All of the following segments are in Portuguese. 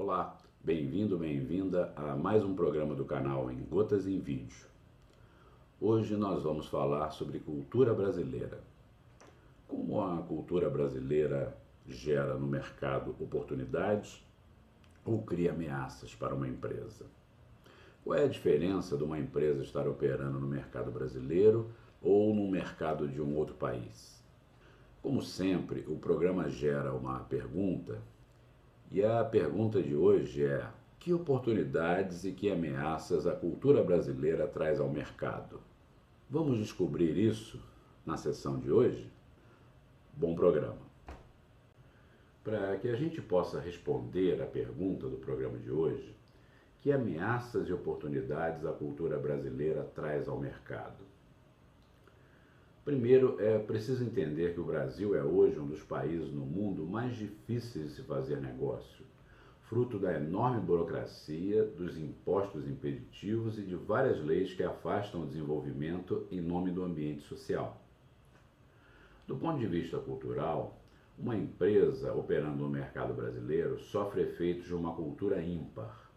Olá, bem-vindo, bem-vinda a mais um programa do canal Em Gotas em Vídeo. Hoje nós vamos falar sobre cultura brasileira. Como a cultura brasileira gera no mercado oportunidades ou cria ameaças para uma empresa? Qual é a diferença de uma empresa estar operando no mercado brasileiro ou no mercado de um outro país? Como sempre, o programa gera uma pergunta. E a pergunta de hoje é: que oportunidades e que ameaças a cultura brasileira traz ao mercado? Vamos descobrir isso na sessão de hoje? Bom programa! Para que a gente possa responder à pergunta do programa de hoje, que ameaças e oportunidades a cultura brasileira traz ao mercado? Primeiro, é preciso entender que o Brasil é hoje um dos países no mundo mais difíceis de se fazer negócio, fruto da enorme burocracia, dos impostos impeditivos e de várias leis que afastam o desenvolvimento em nome do ambiente social. Do ponto de vista cultural, uma empresa operando no mercado brasileiro sofre efeitos de uma cultura ímpar,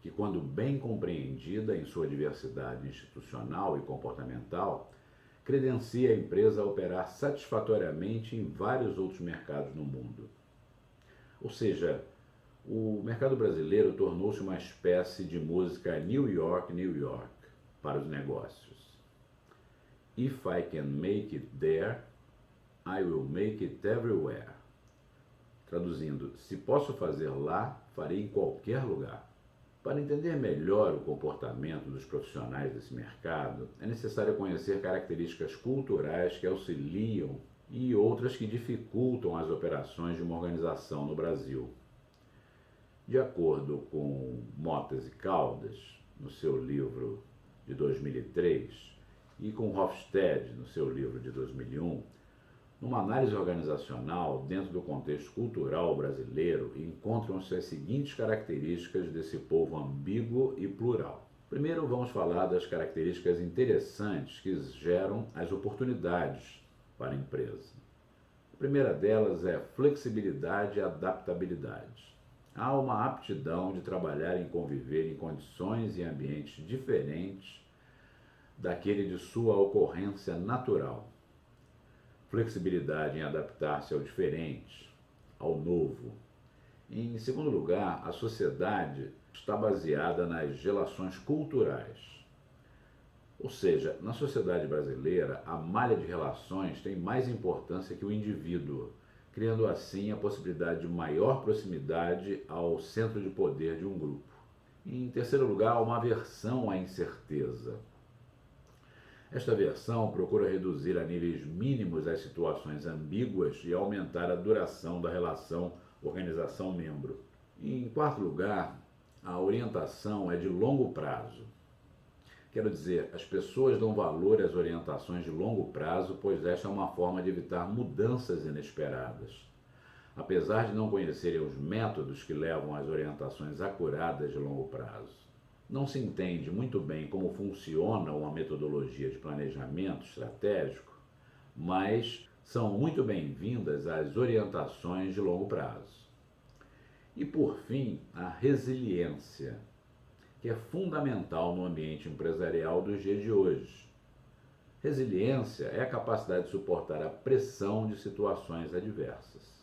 que, quando bem compreendida em sua diversidade institucional e comportamental, credencia a empresa a operar satisfatoriamente em vários outros mercados no mundo. Ou seja, o mercado brasileiro tornou-se uma espécie de música New York, New York para os negócios. If I can make it there, I will make it everywhere. Traduzindo, se posso fazer lá, farei em qualquer lugar. Para entender melhor o comportamento dos profissionais desse mercado, é necessário conhecer características culturais que auxiliam e outras que dificultam as operações de uma organização no Brasil. De acordo com Motas e Caldas, no seu livro de 2003, e com Hofstede, no seu livro de 2001, numa análise organizacional, dentro do contexto cultural brasileiro, encontram-se as seguintes características desse povo ambíguo e plural. Primeiro, vamos falar das características interessantes que geram as oportunidades para a empresa. A primeira delas é flexibilidade e adaptabilidade. Há uma aptidão de trabalhar e conviver em condições e ambientes diferentes daquele de sua ocorrência natural. Flexibilidade em adaptar-se ao diferente, ao novo. Em segundo lugar, a sociedade está baseada nas relações culturais. Ou seja, na sociedade brasileira, a malha de relações tem mais importância que o indivíduo, criando assim a possibilidade de maior proximidade ao centro de poder de um grupo. Em terceiro lugar, uma aversão à incerteza. Esta versão procura reduzir a níveis mínimos as situações ambíguas e aumentar a duração da relação organização-membro. Em quarto lugar, a orientação é de longo prazo. Quero dizer, as pessoas dão valor às orientações de longo prazo, pois esta é uma forma de evitar mudanças inesperadas. Apesar de não conhecerem os métodos que levam às orientações acuradas de longo prazo. Não se entende muito bem como funciona uma metodologia de planejamento estratégico, mas são muito bem-vindas as orientações de longo prazo. E, por fim, a resiliência, que é fundamental no ambiente empresarial dos dias de hoje. Resiliência é a capacidade de suportar a pressão de situações adversas.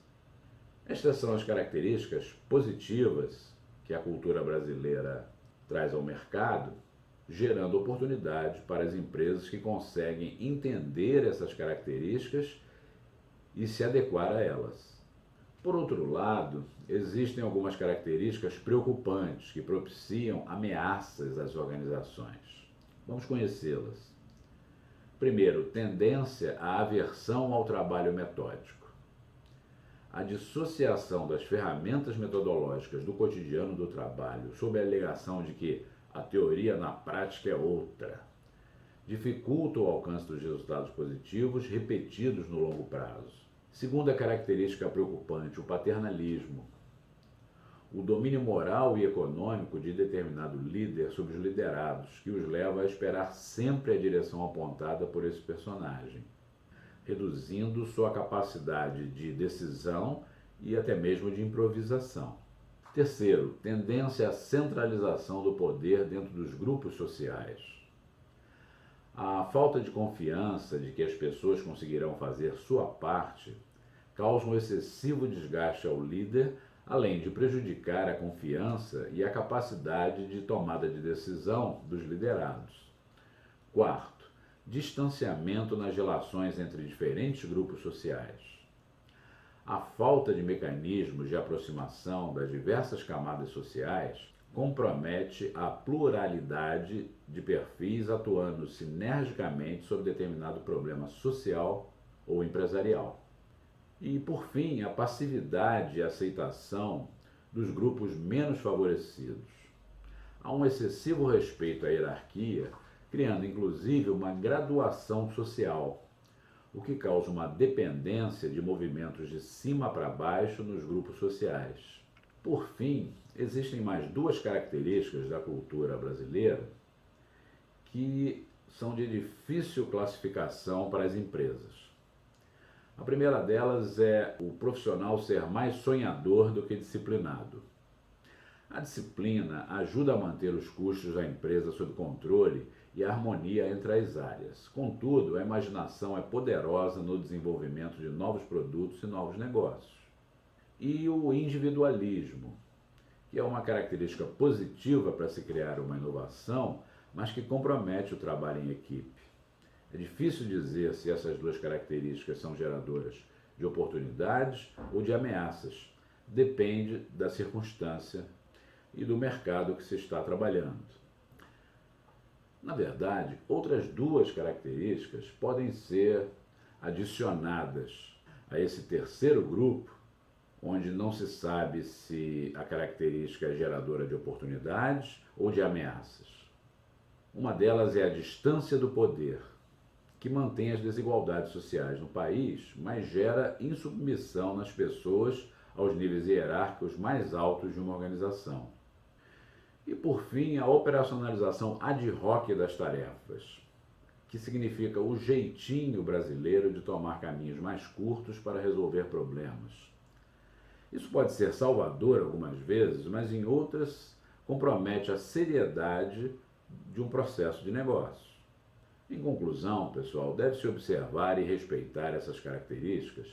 Estas são as características positivas que a cultura brasileira traz ao mercado, gerando oportunidades para as empresas que conseguem entender essas características e se adequar a elas. Por outro lado, existem algumas características preocupantes que propiciam ameaças às organizações. Vamos conhecê-las. Primeiro, tendência à aversão ao trabalho metódico. A dissociação das ferramentas metodológicas do cotidiano do trabalho sob a alegação de que a teoria na prática é outra, dificulta o alcance dos resultados positivos repetidos no longo prazo. Segunda característica preocupante, o paternalismo. O domínio moral e econômico de determinado líder sobre os liderados, que os leva a esperar sempre a direção apontada por esse personagem, reduzindo sua capacidade de decisão e até mesmo de improvisação. Terceiro, tendência à centralização do poder dentro dos grupos sociais. A falta de confiança de que as pessoas conseguirão fazer sua parte causa um excessivo desgaste ao líder, além de prejudicar a confiança e a capacidade de tomada de decisão dos liderados. Quarto, distanciamento nas relações entre diferentes grupos sociais. A falta de mecanismos de aproximação das diversas camadas sociais compromete a pluralidade de perfis atuando sinergicamente sobre determinado problema social ou empresarial. E, por fim, a passividade e aceitação dos grupos menos favorecidos. Há um excessivo respeito à hierarquia, criando inclusive uma graduação social, o que causa uma dependência de movimentos de cima para baixo nos grupos sociais. Por fim, existem mais duas características da cultura brasileira que são de difícil classificação para as empresas. A primeira delas é o profissional ser mais sonhador do que disciplinado. A disciplina ajuda a manter os custos da empresa sob controle e a harmonia entre as áreas. Contudo, a imaginação é poderosa no desenvolvimento de novos produtos e novos negócios. E o individualismo, que é uma característica positiva para se criar uma inovação, mas que compromete o trabalho em equipe. É difícil dizer se essas duas características são geradoras de oportunidades ou de ameaças. Depende da circunstância e do mercado que se está trabalhando. Na verdade, outras duas características podem ser adicionadas a esse terceiro grupo, onde não se sabe se a característica é geradora de oportunidades ou de ameaças. Uma delas é a distância do poder, que mantém as desigualdades sociais no país, mas gera insubmissão nas pessoas aos níveis hierárquicos mais altos de uma organização. E, por fim, a operacionalização ad hoc das tarefas, que significa o jeitinho brasileiro de tomar caminhos mais curtos para resolver problemas. Isso pode ser salvador algumas vezes, mas em outras compromete a seriedade de um processo de negócio. Em conclusão, pessoal, deve-se observar e respeitar essas características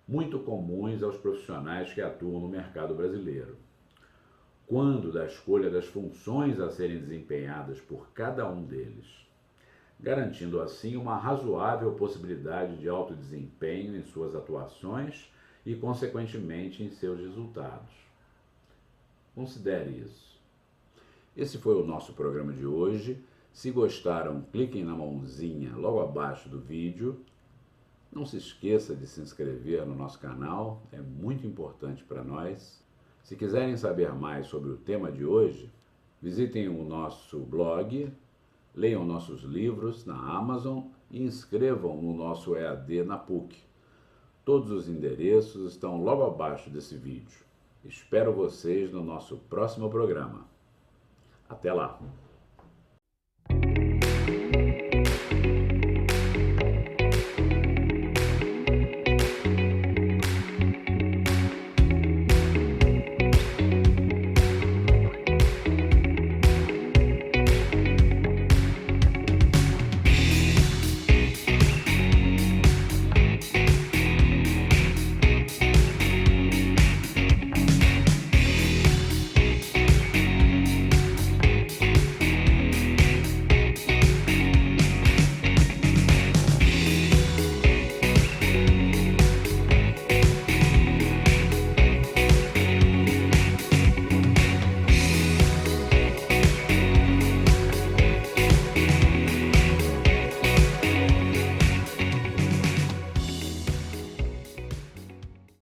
muito comuns aos profissionais que atuam no mercado brasileiro. Quando da escolha das funções a serem desempenhadas por cada um deles, garantindo assim uma razoável possibilidade de alto desempenho em suas atuações e, consequentemente, em seus resultados. Considere isso. Esse foi o nosso programa de hoje. Se gostaram, cliquem na mãozinha logo abaixo do vídeo. Não se esqueça de se inscrever no nosso canal, é muito importante para nós. Se quiserem saber mais sobre o tema de hoje, visitem o nosso blog, leiam nossos livros na Amazon e inscrevam no nosso EAD na PUC. Todos os endereços estão logo abaixo desse vídeo. Espero vocês no nosso próximo programa. Até lá!